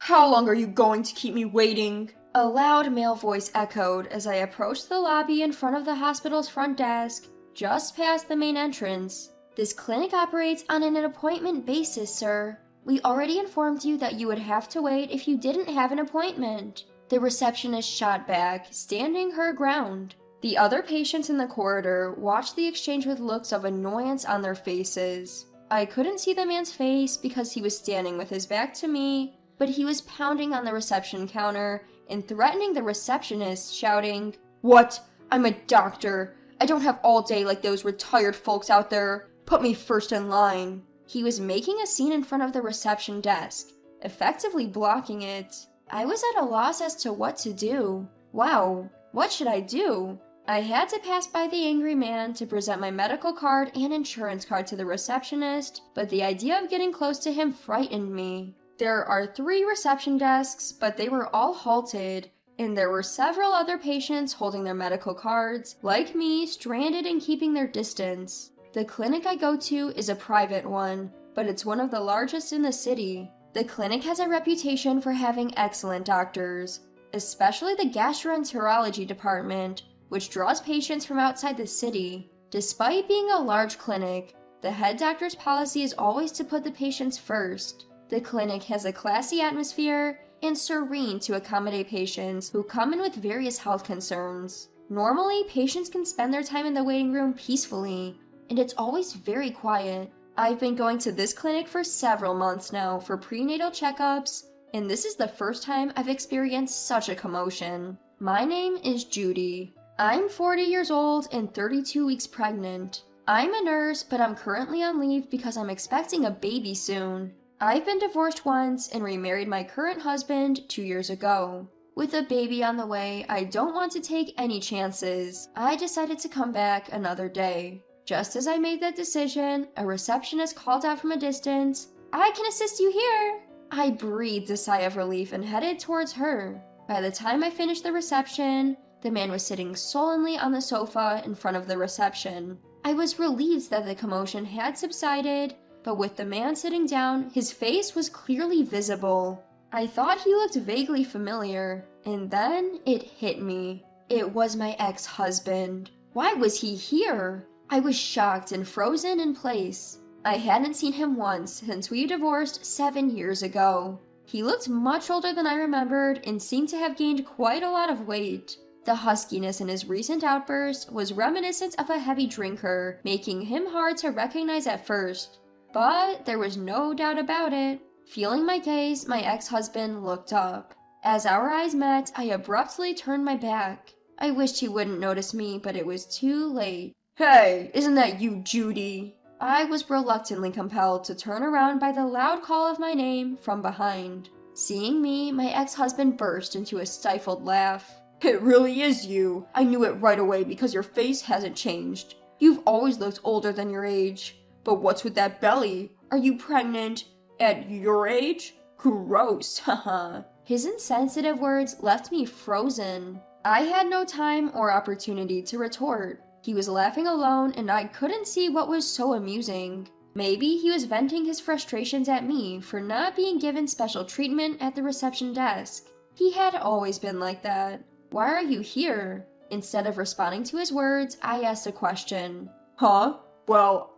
How long are you going to keep me waiting? A loud male voice echoed as I approached the lobby in front of the hospital's front desk, just past the main entrance. This clinic operates on an appointment basis, sir. We already informed you that you would have to wait if you didn't have an appointment. The receptionist shot back, standing her ground. The other patients in the corridor watched the exchange with looks of annoyance on their faces. I couldn't see the man's face because he was standing with his back to me, but he was pounding on the reception counter and threatening the receptionist, shouting, "What? I'm a doctor. I don't have all day like those retired folks out there. Put me first in line." He was making a scene in front of the reception desk, effectively blocking it. I was at a loss as to what to do. Wow, what should I do? I had to pass by the angry man to present my medical card and insurance card to the receptionist, but the idea of getting close to him frightened me. There are 3 reception desks, but they were all halted, and there were several other patients holding their medical cards, like me, stranded and keeping their distance. The clinic I go to is a private one, but it's one of the largest in the city. The clinic has a reputation for having excellent doctors, especially the gastroenterology department, which draws patients from outside the city. Despite being a large clinic, the head doctor's policy is always to put the patients first. The clinic has a classy atmosphere and serene to accommodate patients who come in with various health concerns. Normally, patients can spend their time in the waiting room peacefully, and it's always very quiet. I've been going to this clinic for several months now for prenatal checkups, and this is the first time I've experienced such a commotion. My name is Judy. I'm 40 years old and 32 weeks pregnant. I'm a nurse, but I'm currently on leave because I'm expecting a baby soon. I've been divorced once and remarried my current husband 2 years ago. With a baby on the way, I don't want to take any chances. I decided to come back another day. Just as I made that decision, a receptionist called out from a distance, "I can assist you here." I breathed a sigh of relief and headed towards her. By the time I finished the reception, the man was sitting sullenly on the sofa in front of the reception. I was relieved that the commotion had subsided, but with the man sitting down, his face was clearly visible. I thought he looked vaguely familiar, and then it hit me. It was my ex-husband. Why was he here? I was shocked and frozen in place. I hadn't seen him once since we divorced 7 years ago. He looked much older than I remembered and seemed to have gained quite a lot of weight. The huskiness in his recent outburst was reminiscent of a heavy drinker, making him hard to recognize at first. But there was no doubt about it. Feeling my gaze, my ex-husband looked up. As our eyes met, I abruptly turned my back. I wished he wouldn't notice me, but it was too late. "Hey, isn't that you, Judy?" I was reluctantly compelled to turn around by the loud call of my name from behind. Seeing me, my ex-husband burst into a stifled laugh. "It really is you. I knew it right away because your face hasn't changed. You've always looked older than your age. But what's with that belly? Are you pregnant? At your age? Gross, haha." His insensitive words left me frozen. I had no time or opportunity to retort. He was laughing alone and I couldn't see what was so amusing. Maybe he was venting his frustrations at me for not being given special treatment at the reception desk. He had always been like that. "Why are you here?" Instead of responding to his words, I asked a question. "Huh? Well,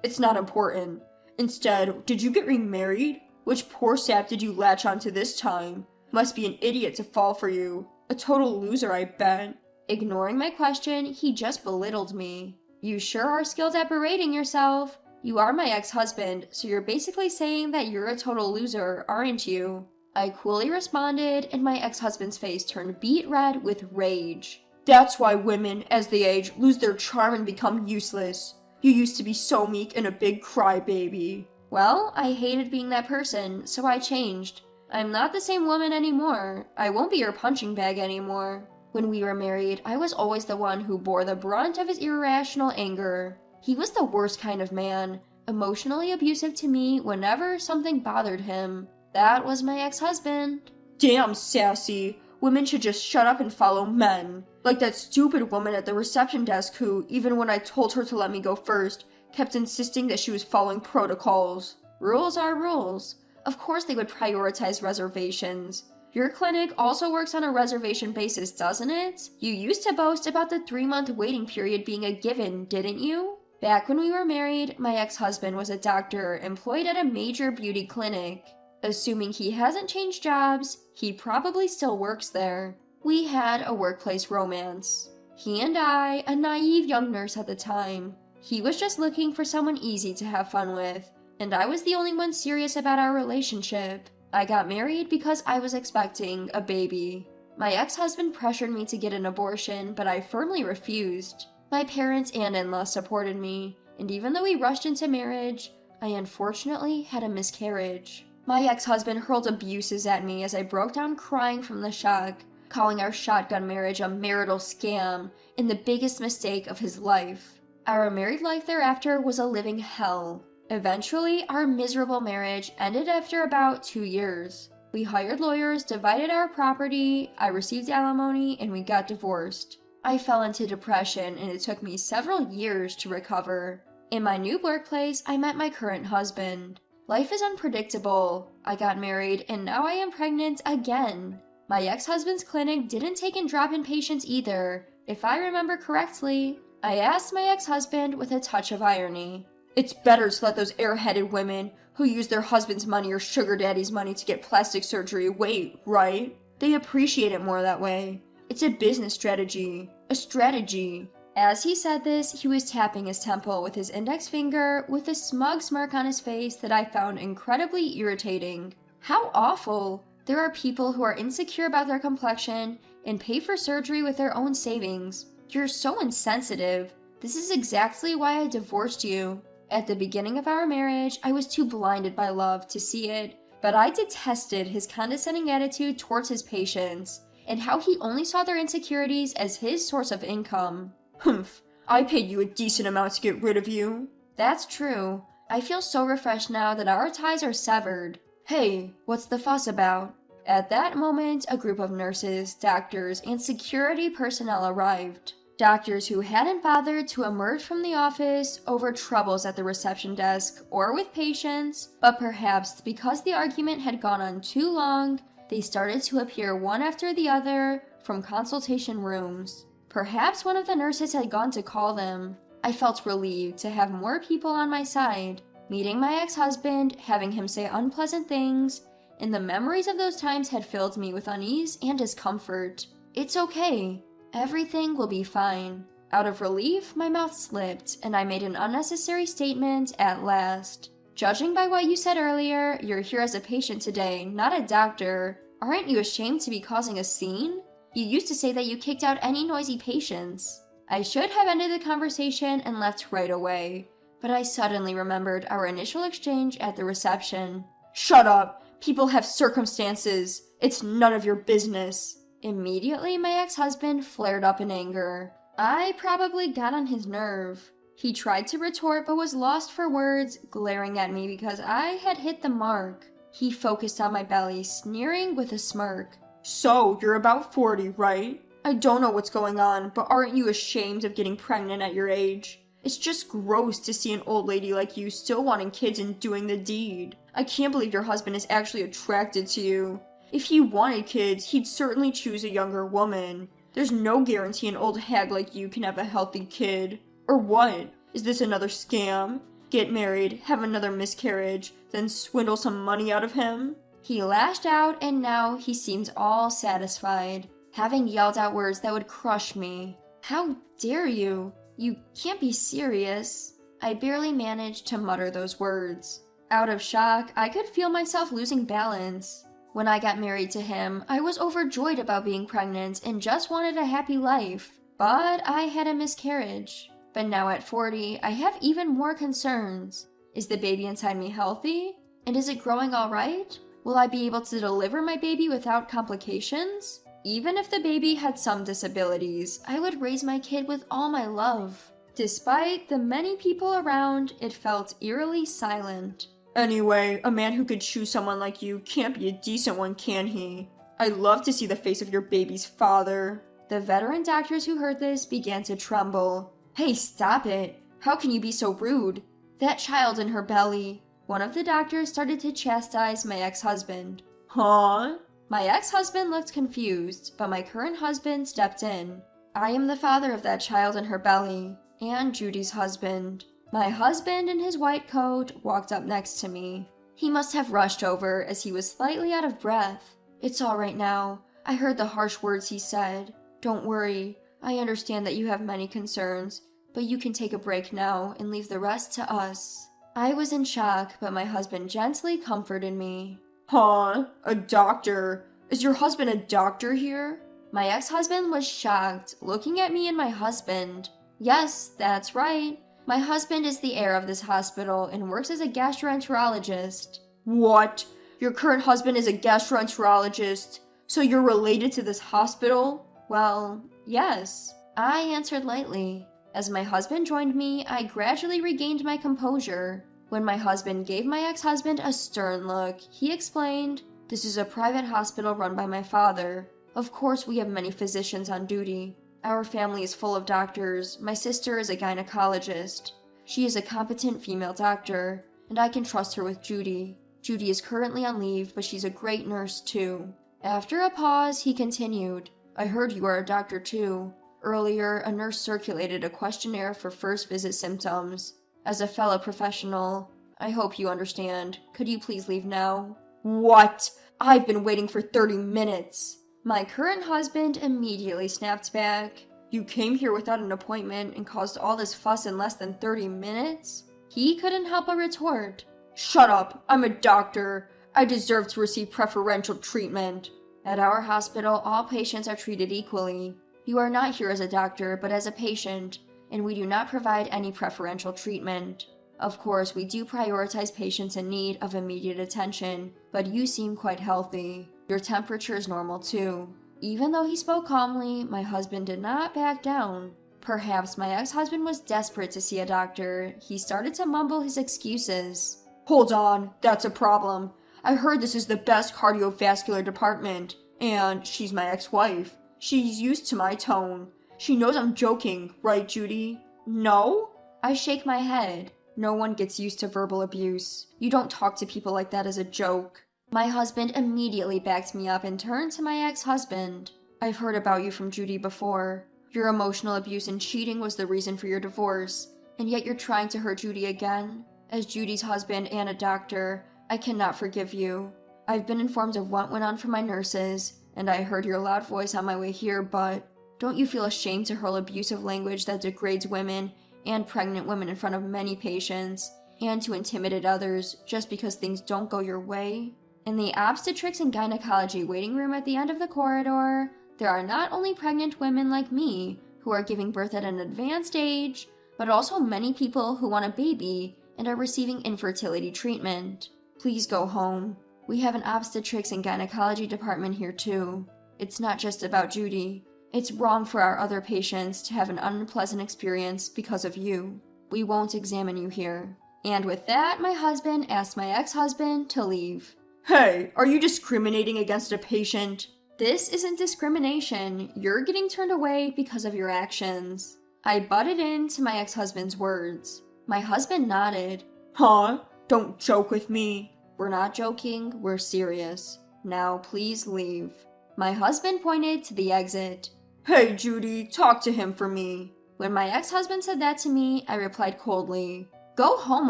it's not important. Instead, did you get remarried? Which poor sap did you latch onto this time? Must be an idiot to fall for you. A total loser, I bet." Ignoring my question, he just belittled me. "You sure are skilled at berating yourself. You are my ex-husband, so you're basically saying that you're a total loser, aren't you?" I coolly responded, and my ex-husband's face turned beet red with rage. "That's why women, as they age, lose their charm and become useless. You used to be so meek and a big crybaby." Well, I hated being that person, so I changed. I'm not the same woman anymore. I won't be your punching bag anymore. When we were married, I was always the one who bore the brunt of his irrational anger. He was the worst kind of man, emotionally abusive to me whenever something bothered him. That was my ex-husband. "Damn, sassy. Women should just shut up and follow men. Like that stupid woman at the reception desk who, even when I told her to let me go first, kept insisting that she was following protocols." Rules are rules. Of course they would prioritize reservations. Your clinic also works on a reservation basis, doesn't it? You used to boast about the 3-month waiting period being a given, didn't you? Back when we were married, my ex-husband was a doctor employed at a major beauty clinic. Assuming he hasn't changed jobs, he probably still works there. We had a workplace romance. He and I, a naive young nurse at the time. He was just looking for someone easy to have fun with, and I was the only one serious about our relationship. I got married because I was expecting a baby. My ex-husband pressured me to get an abortion, but I firmly refused. My parents and in-laws supported me, and even though we rushed into marriage, I unfortunately had a miscarriage. My ex-husband hurled abuses at me as I broke down crying from the shock, calling our shotgun marriage a marital scam and the biggest mistake of his life. Our married life thereafter was a living hell. Eventually, our miserable marriage ended after about 2 years. We hired lawyers, divided our property, I received alimony, and we got divorced. I fell into depression, and it took me several years to recover. In my new workplace, I met my current husband. Life is unpredictable. I got married, and now I am pregnant again. My ex-husband's clinic didn't take in drop-in patients either. If I remember correctly, I asked my ex-husband with a touch of irony. It's better to let those airheaded women who use their husband's money or sugar daddy's money to get plastic surgery wait, right? They appreciate it more that way. It's a business strategy. A strategy. As he said this, he was tapping his temple with his index finger with a smug smirk on his face that I found incredibly irritating. How awful! There are people who are insecure about their complexion and pay for surgery with their own savings. You're so insensitive. This is exactly why I divorced you. At the beginning of our marriage, I was too blinded by love to see it, but I detested his condescending attitude towards his patients, and how he only saw their insecurities as his source of income. Humph, I paid you a decent amount to get rid of you. That's true. I feel so refreshed now that our ties are severed. Hey, what's the fuss about? At that moment, a group of nurses, doctors, and security personnel arrived. Doctors who hadn't bothered to emerge from the office over troubles at the reception desk or with patients, but perhaps because the argument had gone on too long, they started to appear one after the other from consultation rooms. Perhaps one of the nurses had gone to call them. I felt relieved to have more people on my side. Meeting my ex-husband, having him say unpleasant things, and the memories of those times had filled me with unease and discomfort. It's okay. Everything will be fine. Out of relief, my mouth slipped, and I made an unnecessary statement at last. Judging by what you said earlier, you're here as a patient today, not a doctor. Aren't you ashamed to be causing a scene? You used to say that you kicked out any noisy patients. I should have ended the conversation and left right away, but I suddenly remembered our initial exchange at the reception. Shut up! People have circumstances. It's none of your business. Immediately, my ex-husband flared up in anger. I probably got on his nerve. He tried to retort but was lost for words, glaring at me because I had hit the mark. He focused on my belly, sneering with a smirk. So, you're about 40, right? I don't know what's going on, but aren't you ashamed of getting pregnant at your age? It's just gross to see an old lady like you still wanting kids and doing the deed. I can't believe your husband is actually attracted to you. If he wanted kids, he'd certainly choose a younger woman. There's no guarantee an old hag like you can have a healthy kid. Or what? Is this another scam? Get married, have another miscarriage, then swindle some money out of him? He lashed out, and now he seemed all satisfied, having yelled out words that would crush me. How dare you? You can't be serious. I barely managed to mutter those words. Out of shock, I could feel myself losing balance. When I got married to him, I was overjoyed about being pregnant and just wanted a happy life. But I had a miscarriage. But now at 40, I have even more concerns. Is the baby inside me healthy? And is it growing all right? Will I be able to deliver my baby without complications? Even if the baby had some disabilities, I would raise my kid with all my love. Despite the many people around, it felt eerily silent. Anyway, a man who could choose someone like you can't be a decent one, can he? I'd love to see the face of your baby's father. The veteran doctors who heard this began to tremble. Hey, stop it. How can you be so rude? That child in her belly. one of the doctors started to chastise my ex-husband. Huh? My ex-husband looked confused, but my current husband stepped in. I am the father of that child in her belly, and Judy's husband. My husband in his white coat walked up next to me. He must have rushed over as he was slightly out of breath. It's all right now. I heard the harsh words he said. Don't worry. I understand that you have many concerns, but you can take a break now and leave the rest to us. I was in shock, but my husband gently comforted me. Huh? A doctor? Is your husband a doctor here? My ex-husband was shocked, looking at me and my husband. Yes, that's right. My husband is the heir of this hospital and works as a gastroenterologist. What? Your current husband is a gastroenterologist? So you're related to this hospital? Well, yes. I answered lightly. As my husband joined me, I gradually regained my composure. When my husband gave my ex-husband a stern look, he explained, "This is a private hospital run by my father. Of course, we have many physicians on duty. Our family is full of doctors. My sister is a gynecologist. She is a competent female doctor, and I can trust her with Judy. Judy is currently on leave, but she's a great nurse too." After a pause, he continued, "I heard you are a doctor too. Earlier, a nurse circulated a questionnaire for first visit symptoms. As a fellow professional, I hope you understand. Could you please leave now?" What? I've been waiting for 30 minutes. My current husband immediately snapped back. You came here without an appointment and caused all this fuss in less than 30 minutes? He couldn't help but retort. Shut up, I'm a doctor. I deserve to receive preferential treatment. At our hospital, all patients are treated equally. You are not here as a doctor, but as a patient, and we do not provide any preferential treatment. Of course, we do prioritize patients in need of immediate attention, but you seem quite healthy. Your temperature is normal too. Even though he spoke calmly, my husband did not back down. Perhaps my ex-husband was desperate to see a doctor. He started to mumble his excuses. Hold on, that's a problem. I heard this is the best cardiovascular department, and she's my ex-wife. She's used to my tone. She knows I'm joking, right, Judy? No? I shake my head. No one gets used to verbal abuse. You don't talk to people like that as a joke. My husband immediately backed me up and turned to my ex-husband. I've heard about you from Judy before. Your emotional abuse and cheating was the reason for your divorce, and yet you're trying to hurt Judy again? As Judy's husband and a doctor, I cannot forgive you. I've been informed of what went on from my nurses, and I heard your loud voice on my way here, but don't you feel ashamed to hurl abusive language that degrades women and pregnant women in front of many patients, and to intimidate others just because things don't go your way? In the obstetrics and gynecology waiting room at the end of the corridor, there are not only pregnant women like me who are giving birth at an advanced age, but also many people who want a baby and are receiving infertility treatment. Please go home. We have an obstetrics and gynecology department here too. It's not just about Judy. It's wrong for our other patients to have an unpleasant experience because of you. We won't examine you here. And with that, my husband asked my ex-husband to leave. Hey, are you discriminating against a patient? This isn't discrimination. You're getting turned away because of your actions. I butted into my ex-husband's words. My husband nodded. Huh? Don't joke with me. We're not joking, we're serious. Now please leave. My husband pointed to the exit. Hey Judy, talk to him for me. When my ex-husband said that to me, I replied coldly. Go home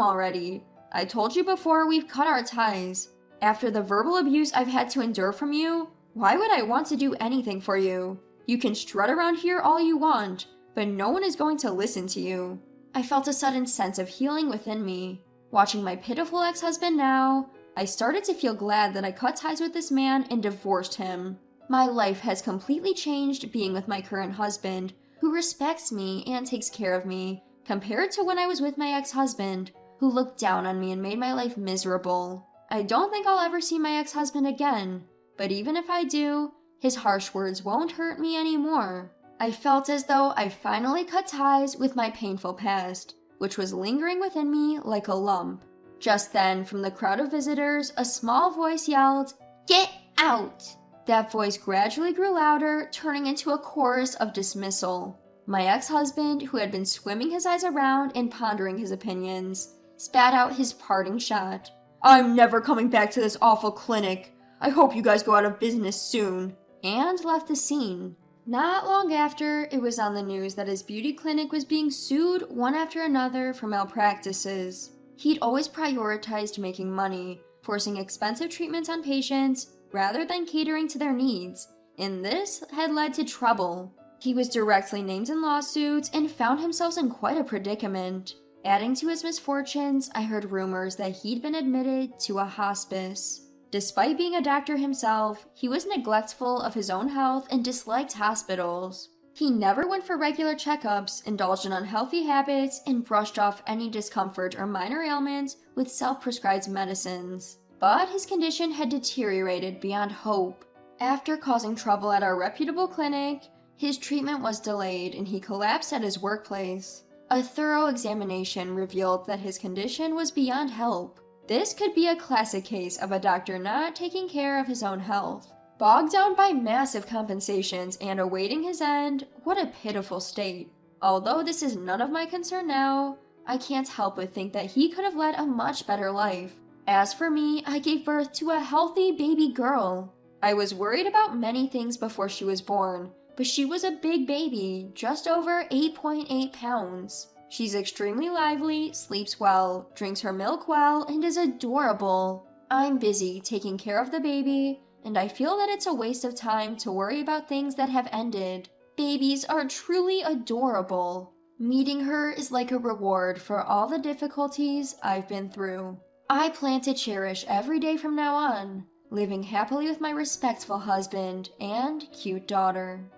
already. I told you before, we've cut our ties. After the verbal abuse I've had to endure from you, why would I want to do anything for you? You can strut around here all you want, but no one is going to listen to you. I felt a sudden sense of healing within me. Watching my pitiful ex-husband now, I started to feel glad that I cut ties with this man and divorced him. My life has completely changed being with my current husband, who respects me and takes care of me, compared to when I was with my ex-husband, who looked down on me and made my life miserable. I don't think I'll ever see my ex-husband again, but even if I do, his harsh words won't hurt me anymore. I felt as though I finally cut ties with my painful past, which was lingering within me like a lump. Just then, from the crowd of visitors, a small voice yelled, "Get out!" That voice gradually grew louder, turning into a chorus of dismissal. My ex-husband, who had been swimming his eyes around and pondering his opinions, spat out his parting shot. "I'm never coming back to this awful clinic. I hope you guys go out of business soon," and left the scene. Not long after, it was on the news that his beauty clinic was being sued one after another for malpractices. He'd always prioritized making money, forcing expensive treatments on patients rather than catering to their needs, and this had led to trouble. He was directly named in lawsuits and found himself in quite a predicament. Adding to his misfortunes, I heard rumors that he'd been admitted to a hospice. Despite being a doctor himself, he was neglectful of his own health and disliked hospitals. He never went for regular checkups, indulged in unhealthy habits, and brushed off any discomfort or minor ailments with self-prescribed medicines. But his condition had deteriorated beyond hope. After causing trouble at our reputable clinic, his treatment was delayed and he collapsed at his workplace. A thorough examination revealed that his condition was beyond help. This could be a classic case of a doctor not taking care of his own health. Bogged down by massive compensations and awaiting his end, what a pitiful state. Although this is none of my concern now, I can't help but think that he could have led a much better life. As for me, I gave birth to a healthy baby girl. I was worried about many things before she was born, but she was a big baby, just over 8.8 pounds. She's extremely lively, sleeps well, drinks her milk well, and is adorable. I'm busy taking care of the baby, and I feel that it's a waste of time to worry about things that have ended. Babies are truly adorable. Meeting her is like a reward for all the difficulties I've been through. I plan to cherish every day from now on, living happily with my respectful husband and cute daughter.